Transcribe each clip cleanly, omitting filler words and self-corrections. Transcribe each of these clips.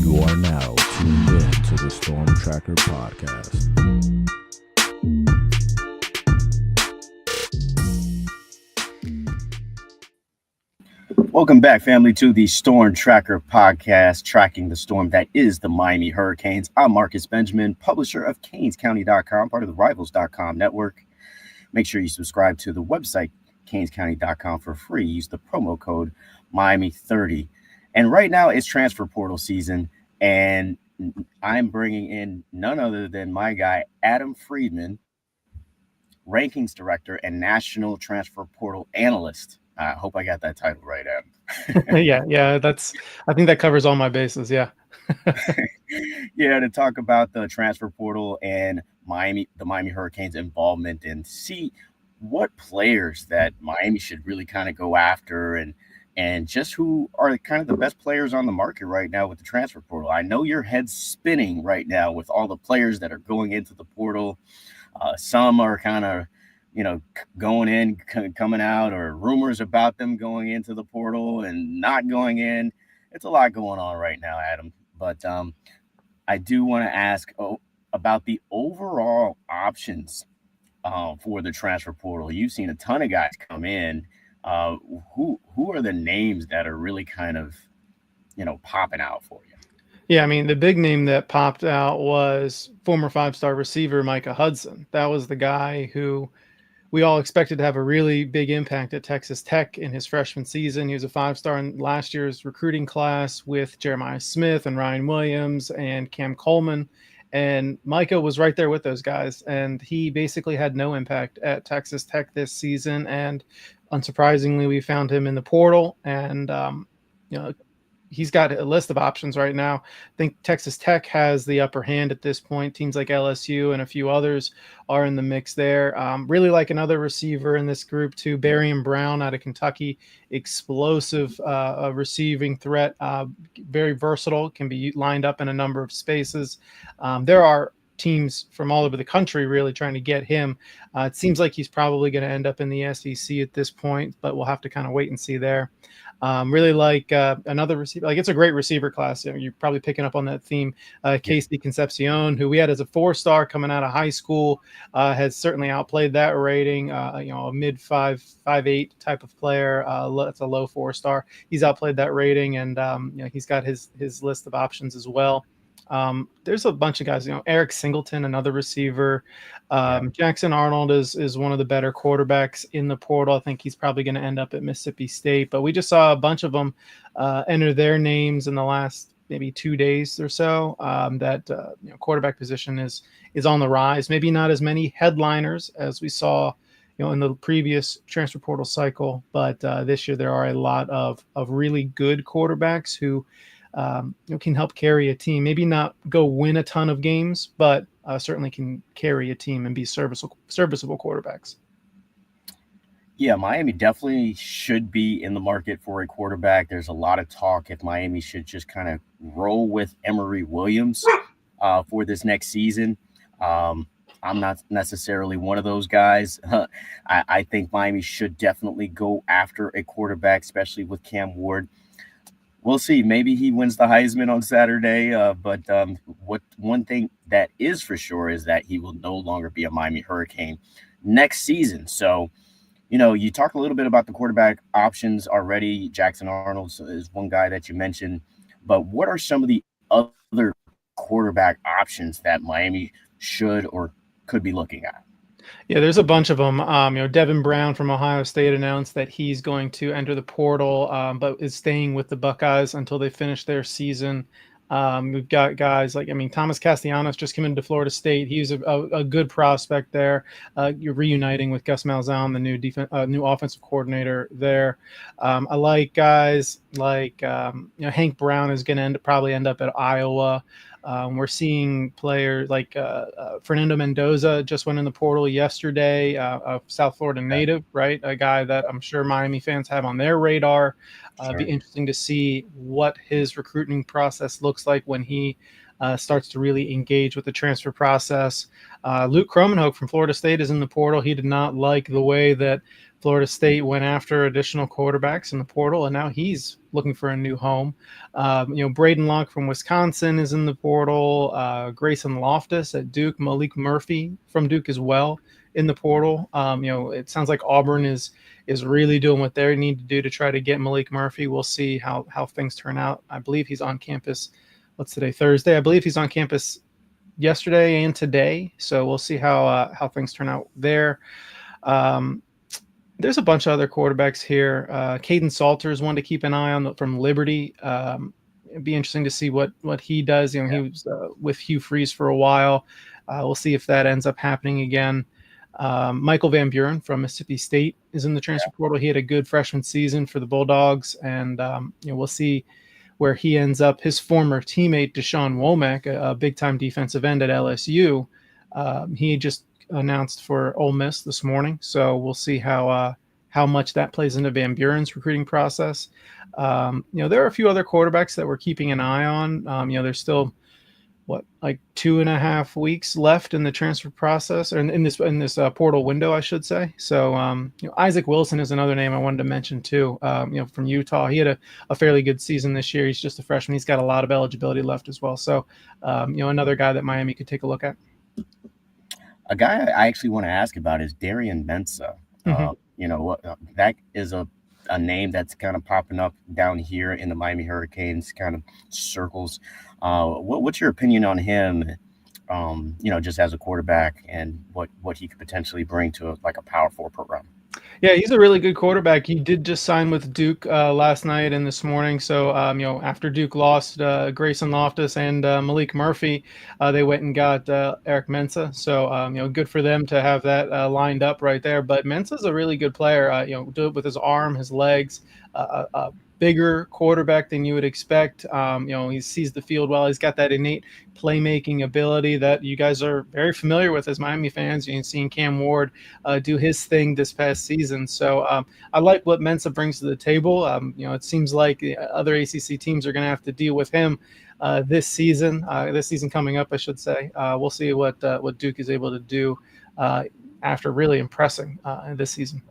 You are now tuned in to the Storm Tracker podcast. Welcome back, family, to the Storm Tracker podcast, tracking the storm that is the Miami Hurricanes. I'm Marcus Benjamin, publisher of CanesCounty.com, part of the Rivals.com network. Make sure you subscribe to the website, CanesCounty.com, for free. Use the promo code Miami30. And right now it's transfer portal season, and I'm bringing in none other than my guy, Adam Friedman, rankings director and national transfer portal analyst. I hope I got that title right, Adam. Yeah. I think that covers all my bases. Yeah. Yeah, to talk about the transfer portal and the Miami Hurricanes involvement, and see what players that Miami should really kind of go after, and just who are kind of the best players on the market right now with the transfer portal. I know your head's spinning right now with all the players that are going into the portal. Some are kind of, going in, coming out, or rumors about them going into the portal and not going in. It's a lot going on right now, Adam. But I do want to ask about the overall options for the transfer portal. You've seen a ton of guys come in. Who are the names that are really kind of, popping out for you? Yeah, I mean, the big name that popped out was former five-star receiver Micah Hudson. That was the guy who we all expected to have a really big impact at Texas Tech in his freshman season. He was a five-star in last year's recruiting class with Jeremiah Smith and Ryan Williams and Cam Coleman. And Micah was right there with those guys. And he basically had no impact at Texas Tech this season. And unsurprisingly, we found him in the portal. And, he's got a list of options right now. I think Texas Tech has the upper hand at this point. Teams like LSU and a few others are in the mix there. Really like another receiver in this group too, Barian Brown out of Kentucky. Explosive receiving threat, very versatile, can be lined up in a number of spaces. There are teams from all over the country really trying to get him. It seems like he's probably going to end up in the SEC at this point, but we'll have to kind of wait and see there. Really like another receiver. Like, it's a great receiver class. You're probably picking up on that theme. Casey Concepcion, who we had as a 4-star coming out of high school, has certainly outplayed that rating. A mid 5'8" type of player. That's a low 4-star. He's outplayed that rating, and he's got his list of options as well. There's a bunch of guys, Eric Singleton, another receiver. Jackson Arnold is one of the better quarterbacks in the portal. I think he's probably going to end up at Mississippi State, but we just saw a bunch of them enter their names in the last maybe 2 days or so. That quarterback position is on the rise. Maybe not as many headliners as we saw in the previous transfer portal cycle, but this year there are a lot of really good quarterbacks who can help carry a team. Maybe not go win a ton of games, but certainly can carry a team and be serviceable quarterbacks. Yeah, Miami definitely should be in the market for a quarterback. There's a lot of talk if Miami should just kind of roll with Emory Williams for this next season. I'm not necessarily one of those guys. I think Miami should definitely go after a quarterback, especially with Cam Ward. We'll see. Maybe he wins the Heisman on Saturday. But one thing that is for sure is that he will no longer be a Miami Hurricane next season. So, you talked a little bit about the quarterback options already. Jackson Arnold is one guy that you mentioned. But what are some of the other quarterback options that Miami should or could be looking at? Yeah, there's a bunch of them. Devin Brown from Ohio State announced that he's going to enter the portal, but is staying with the Buckeyes until they finish their season. We've got guys like, Thomas Castellanos just came into Florida State. He's a good prospect there. You're reuniting with Gus Malzahn, the new offensive coordinator there. I like guys like Hank Brown is going to probably end up at Iowa. We're seeing players like Fernando Mendoza just went in the portal yesterday, a South Florida native, right? A guy that I'm sure Miami fans have on their radar. Sure. Be interesting to see what his recruiting process looks like when he starts to really engage with the transfer process. Luke Kromenhoek from Florida State is in the portal. He did not like the way that Florida State went after additional quarterbacks in the portal, and now he's looking for a new home. Braden Locke from Wisconsin is in the portal. Grayson Loftus at Duke. Malik Murphy from Duke as well in the portal. It sounds like Auburn is really doing what they need to do to try to get Malik Murphy. We'll see how things turn out. I believe he's on campus. What's today? Thursday. I believe he's on campus yesterday and today. So we'll see how things turn out there. There's a bunch of other quarterbacks here. Caden Salter is one to keep an eye on from Liberty. It'd be interesting to see what he does. He was with Hugh Freeze for a while. We'll see if that ends up happening again. Michael Van Buren from Mississippi State is in the transfer portal. He had a good freshman season for the Bulldogs, and we'll see where he ends up. His former teammate Deshaun Womack, a big-time defensive end at LSU, he just announced for Ole Miss this morning, so we'll see how much that plays into Van Buren's recruiting process. There are a few other quarterbacks that we're keeping an eye on. There's still 2.5 weeks left in the transfer process, or in this portal window, I should say. So Isaac Wilson is another name I wanted to mention too. From Utah, he had a fairly good season this year. He's just a freshman. He's got a lot of eligibility left as well. So another guy that Miami could take a look at. A guy I actually want to ask about is Darian Mensah. That is a name that's kind of popping up down here in the Miami Hurricanes kind of circles. What's your opinion on him, just as a quarterback, and what he could potentially bring to a Power 4 program? Yeah, he's a really good quarterback. He did just sign with Duke last night and this morning. So, after Duke lost Grayson Loftus and Malik Murphy, they went and got Eric Mensah. So, good for them to have that lined up right there. But Mensah's a really good player. Do it with his arm, his legs, a bigger quarterback than you would expect. He sees the field well. He's got that innate playmaking ability that you guys are very familiar with as Miami fans. You've seen Cam Ward do his thing this past season. So I like what Mensah brings to the table. It seems like the other ACC teams are going to have to deal with him this season coming up, I should say. We'll see what Duke is able to do after really impressing this season.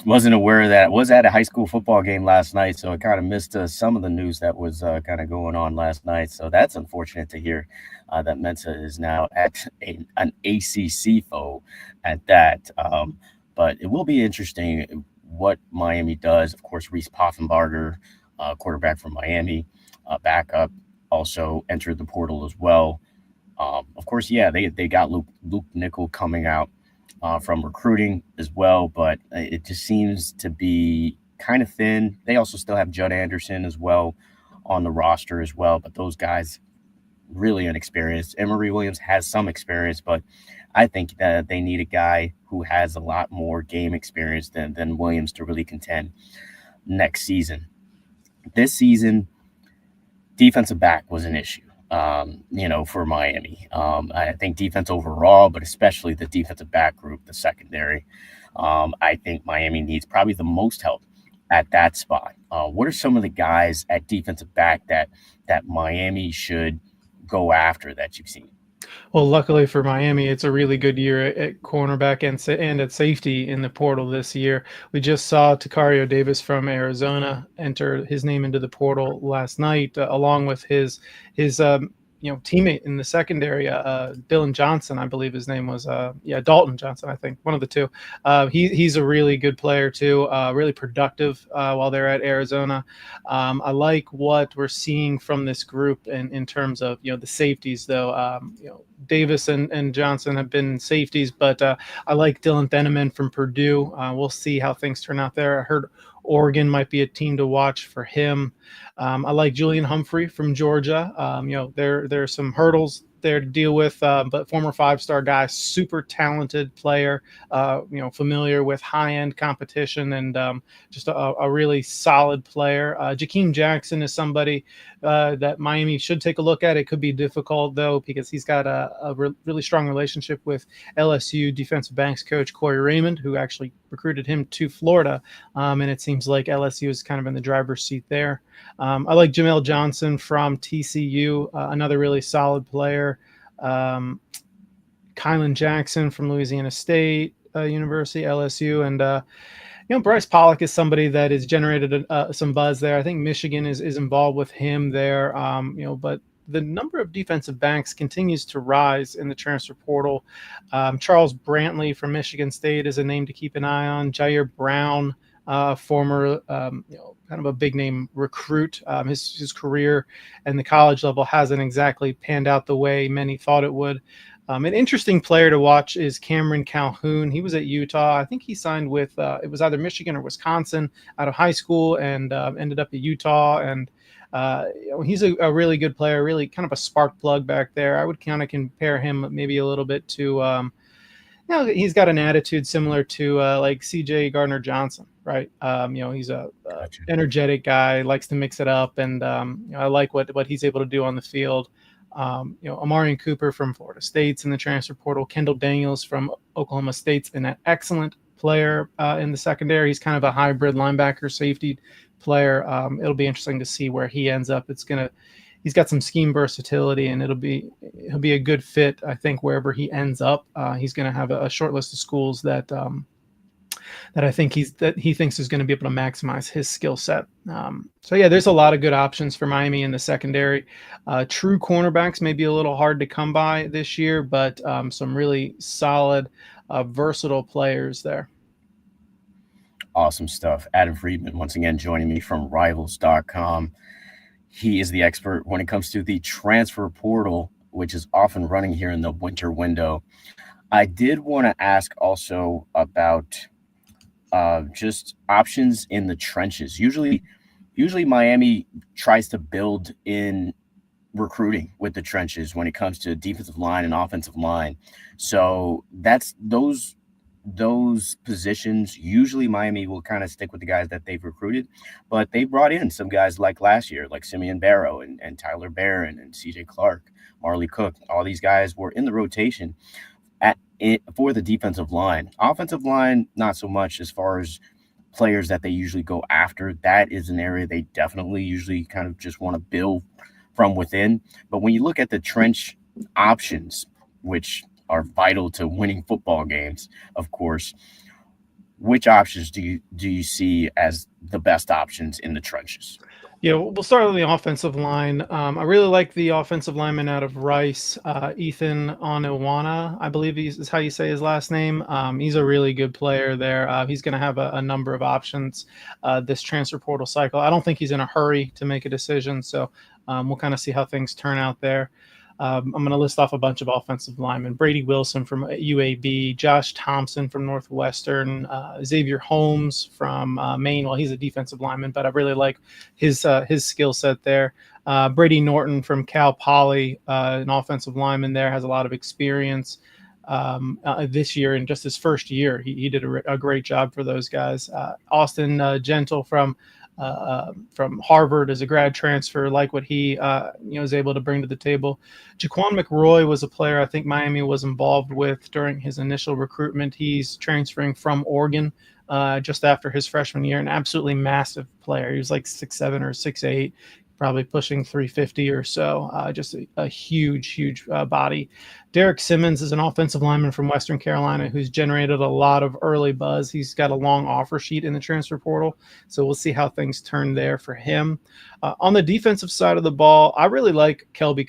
Wasn't aware of that. Was at a high school football game last night, so I kind of missed some of the news that was kind of going on last night. So that's unfortunate to hear that Mensah is now at an ACC foe at that. But it will be interesting what Miami does. Of course, Reese Poffenbarger, quarterback from Miami, backup, also entered the portal as well. Of course, they got Luke Nickel coming out from recruiting as well, but it just seems to be kind of thin. They also still have Judd Anderson as well on the roster as well, but those guys really inexperienced. Emory Williams has some experience, but I think that they need a guy who has a lot more game experience than Williams to really contend next season. This season, defensive back was an issue. For Miami. I think defense overall, but especially the defensive back group, the secondary. I think Miami needs probably the most help at that spot. What are some of the guys at defensive back that Miami should go after that you've seen? Well, luckily for Miami, it's a really good year at cornerback and at safety in the portal this year. We just saw Takario Davis from Arizona enter his name into the portal last night, along with his teammate in the secondary, Dylan Johnson, I believe his name was. Dalton Johnson, I think, one of the two. He's a really good player too, really productive while they're at Arizona. I like what we're seeing from this group in terms of the safeties, though. Davis and Johnson have been safeties, but I like Dylan Theneman from Purdue. We'll see how things turn out there. I heard Oregon might be a team to watch for him. I like Julian Humphrey from Georgia. There are some hurdles there to deal with, but former 5-star guy, super talented player, familiar with high-end competition, and just a really solid player. Jakeem Jackson is somebody that Miami should take a look at. It could be difficult, though, because he's got a really strong relationship with LSU defensive backs coach Corey Raymond, who actually recruited him to Florida, and it seems like LSU is kind of in the driver's seat there. I like Jamel Johnson from TCU, another really solid player. Kylan Jackson from Louisiana State, University, LSU, and Bryce Pollock is somebody that has generated some buzz there. I think Michigan is involved with him there. But the number of defensive backs continues to rise in the transfer portal. Charles Brantley from Michigan State is a name to keep an eye on. Jair Brown, former, kind of a big name recruit. His career and the college level hasn't exactly panned out the way many thought it would. An interesting player to watch is Cameron Calhoun. He was at Utah. I think he signed with it was either Michigan or Wisconsin out of high school, and ended up at Utah. And he's a really good player, really kind of a spark plug back there. I would kind of compare him maybe a little bit to, he's got an attitude similar to like CJ Gardner Johnson, right? He's a Gotcha. energetic guy, likes to mix it up, and I like what he's able to do on the field. Amarian Cooper from Florida State's in the transfer portal. Kendall Daniels from Oklahoma State's an excellent player in the secondary. He's kind of a hybrid linebacker safety player. It'll be interesting to see where he ends up. He's got some scheme versatility, and he'll be a good fit, I think, wherever he ends up. He's going to have a short list of schools that I think he thinks is going to be able to maximize his skill set. There's a lot of good options for Miami in the secondary. True cornerbacks may be a little hard to come by this year, but some really solid, versatile players there. Awesome stuff. Adam Friedman, once again, joining me from Rivals.com. He is the expert when it comes to the transfer portal, which is often running here in the winter window. I did want to ask also about just options in the trenches. Usually Miami tries to build in recruiting with the trenches when it comes to defensive line and offensive line. So that's those positions. Usually Miami will kind of stick with the guys that they've recruited, but they brought in some guys like last year, like Simeon Barrow and Tyler Barron and CJ Clark, Marley Cook. All these guys were in the rotation for the defensive line. Offensive line, not so much as far as players that they usually go after. That is an area they definitely usually kind of just want to build from within. But when you look at the trench options, which are vital to winning football games, of course, which options do you see as the best options in the trenches? Yeah, we'll start with the offensive line. I really like the offensive lineman out of Rice, Ethan Onewana, I believe is how you say his last name. He's a really good player there. He's going to have a number of options this transfer portal cycle. I don't think he's in a hurry to make a decision, so we'll kind of see how things turn out there. I'm going to list off a bunch of offensive linemen. Brady Wilson from UAB, Josh Thompson from Northwestern, Xavier Holmes from Maine. Well, he's a defensive lineman, but I really like his skill set there. Brady Norton from Cal Poly, an offensive lineman there, has a lot of experience this year. In just his first year, he did a great job for those guys. Austin Gentle from Harvard as a grad transfer, like what he is able to bring to the table. Jaquan McRoy was a player I think Miami was involved with during his initial recruitment. He's transferring from Oregon just after his freshman year, an absolutely massive player. He was like 6'7" or 6'8", probably pushing 350 or so. Just a huge body. Derek Simmons is an offensive lineman from Western Carolina who's generated a lot of early buzz. He's got a long offer sheet in the transfer portal, so we'll see how things turn there for him. On the defensive side of the ball, I really like Kelby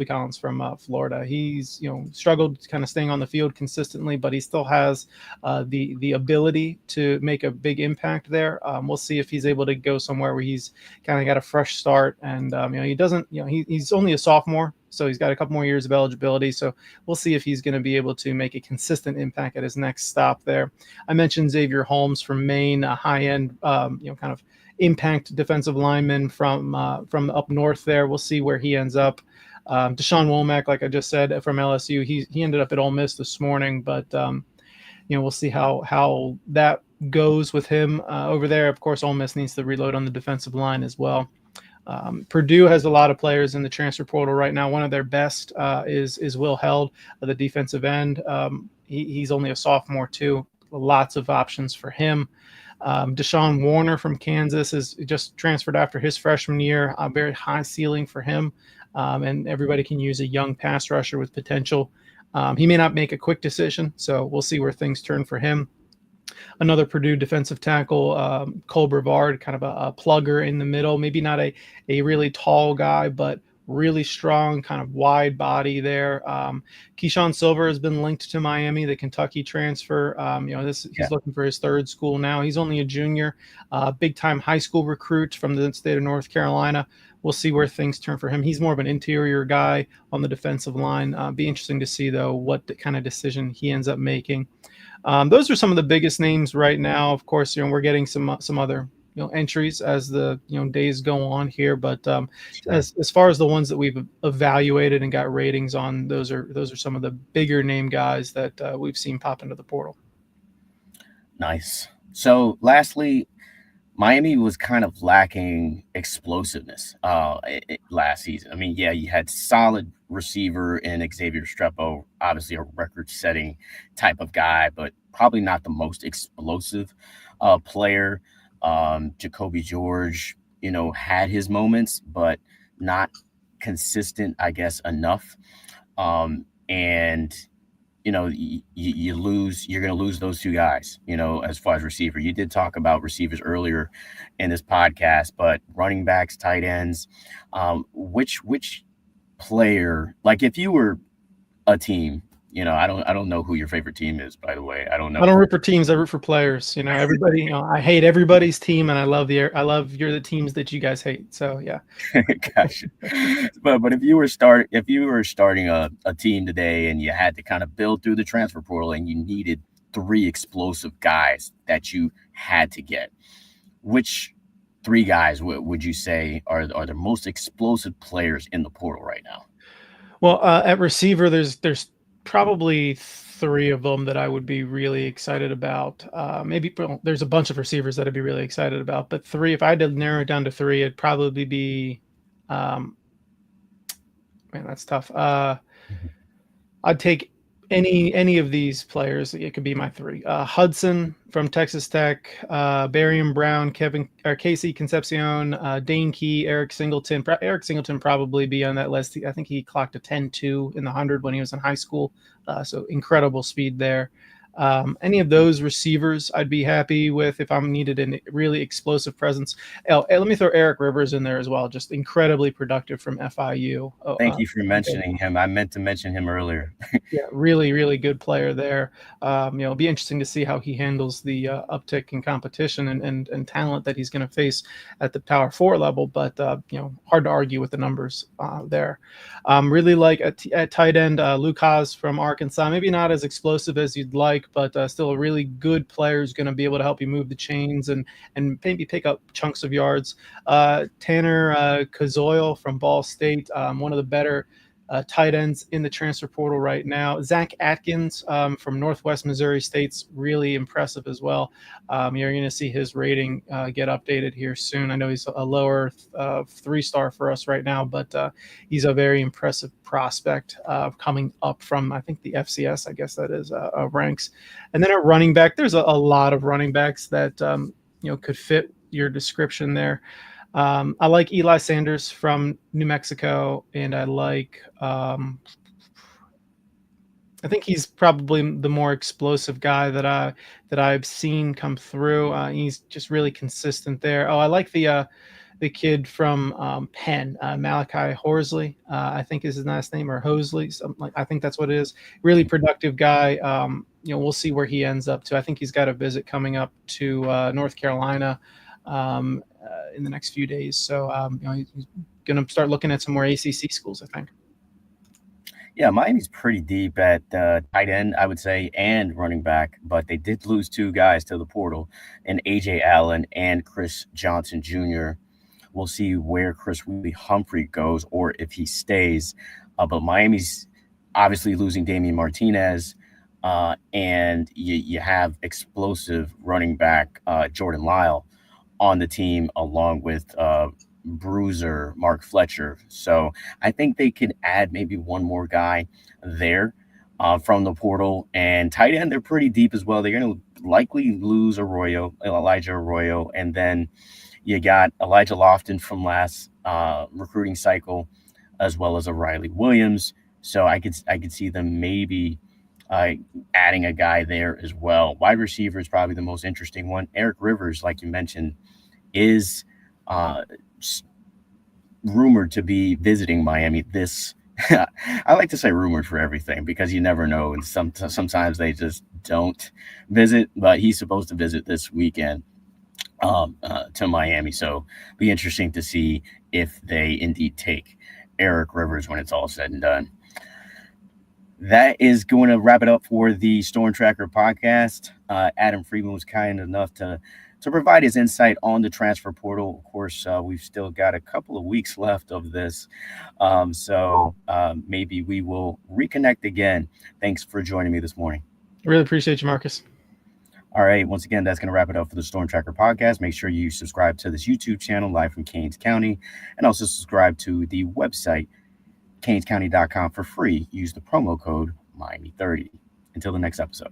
Collins from Florida. He's struggled kind of staying on the field consistently, but he still has the ability to make a big impact there. We'll see if he's able to go somewhere where he's kind of got a fresh start, and he doesn't. He's only a sophomore, so he's got a couple more years of eligibility. So we'll see if he's going to be able to make a consistent impact at his next stop there. I mentioned Xavier Holmes from Maine, a high-end, kind of impact defensive lineman from up north there. We'll see where he ends up. Deshaun Womack, like I just said, from LSU, he ended up at Ole Miss this morning, but we'll see how that goes with him over there. Of course, Ole Miss needs to reload on the defensive line as well. Purdue has a lot of players in the transfer portal right now. One of their best is Will Held, the defensive end. He's only a sophomore too. Lots of options for him. Deshaun Warner from Kansas is just transferred after his freshman year. A very high ceiling for him, and everybody can use a young pass rusher with potential. He may not make a quick decision, so we'll see where things turn for him. Another Purdue defensive tackle, Cole Brevard, kind of a plugger in the middle, maybe not a really tall guy, but really strong, kind of wide body there. Keyshawn Silver has been linked to Miami, the Kentucky transfer. He's looking for his third school now. He's only a junior, big time high school recruit from the state of North Carolina. We'll see where things turn for him. He's more of an interior guy on the defensive line. Be interesting to see, though, what kind of decision he ends up making. Those are some of the biggest names right now. Of course, we're getting some other entries as the days go on here. But Sure. as far as the ones that we've evaluated and got ratings on, those are some of the bigger name guys that we've seen pop into the portal. Nice. So, lastly, Miami was kind of lacking explosiveness last season. I mean, yeah, you had solid receiver in Xavier Strepo, obviously a record-setting type of guy, but probably not the most explosive player. Jacoby George, had his moments, but not consistent, I guess, enough. And you're going to lose those two guys, as far as receiver. You did talk about receivers earlier in this podcast, but running backs, tight ends, which player, like if you were a team, I don't know who your favorite team is, by the way. I don't know. I don't root for teams. I root for players. Everybody. I hate everybody's team, and I love the teams that you guys hate. So yeah. Gotcha. But if you were starting a team today, and you had to kind of build through the transfer portal, and you needed 3 explosive guys that you had to get, which 3 guys would you say are the most explosive players in the portal right now? Well, at receiver, there's probably 3 of them that I would be really excited about. There's a bunch of receivers that I'd be really excited about, but 3, if I had to narrow it down to 3, it'd probably be, man, that's tough. I'd take any of these players. It could be my 3. Hudson from Texas Tech, Barium Brown, Casey Concepcion, Dane Key, Eric Singleton. Eric Singleton probably be on that list. I think he clocked a 10.2 in the 100 when he was in high school. So incredible speed there. Any of those receivers I'd be happy with if I'm needed a really explosive presence. Let me throw Eric Rivers in there as well. Just incredibly productive from FIU. Thank you for mentioning him. I meant to mention him earlier. Yeah, really, really good player there. It'll be interesting to see how he handles the uptick in competition and talent that he's going to face at the Power 4 level. But hard to argue with the numbers there. Really like at tight end, Lucas from Arkansas. Maybe not as explosive as you'd like, but still a really good player who's going to be able to help you move the chains and maybe pick up chunks of yards. Tanner Kazoil from Ball State, one of the better tight ends in the transfer portal right now. Zach Atkins from Northwest Missouri State's really impressive as well. You're going to see his rating get updated here soon. I know he's a lower 3-star for us right now, but he's a very impressive prospect coming up from, I think, the FCS, I guess that is, ranks. And then at running back, there's a lot of running backs that could fit your description there. I like Eli Sanders from New Mexico, and I like I think he's probably the more explosive guy that I've seen come through. He's just really consistent there. I like the kid from Penn, Malachi Horsley, I think is his last name, or Hosley, something like. I think that's what it is. Really productive guy. We'll see where he ends up to. I think he's got a visit coming up to North Carolina in the next few days. So he's going to start looking at some more ACC schools, I think. Yeah, Miami's pretty deep at tight end, I would say, and running back, but they did lose 2 guys to the portal, and A.J. Allen and Chris Johnson Jr. We'll see where Chris Humphrey goes or if he stays. But Miami's obviously losing Damian Martinez, and you have explosive running back Jordan Lyle on the team, along with bruiser Mark Fletcher. So I think they could add maybe one more guy there from the portal. And tight end, they're pretty deep as well. They're going to likely lose Elijah Arroyo. And then you got Elijah Lofton from last recruiting cycle, as well as a Riley Williams. So I could see them maybe adding a guy there as well. Wide receiver is probably the most interesting one. Eric Rivers, like you mentioned, is rumored to be visiting Miami this. I like to say rumored for everything because you never know, and sometimes they just don't visit. But he's supposed to visit this weekend to Miami, so be interesting to see if they indeed take Eric Rivers when it's all said and done. That is going to wrap it up for the Storm Tracker podcast. Adam Friedman was kind enough to provide his insight on the transfer portal. Of course, we've still got a couple of weeks left of this, so maybe we will reconnect again. Thanks for joining me this morning. Really appreciate you, Marcus. All right. Once again, that's going to wrap it up for the Storm Tracker podcast. Make sure you subscribe to this YouTube channel live from Canes County, and also subscribe to the website, canescounty.com, for free. Use the promo code Miami30. Until the next episode.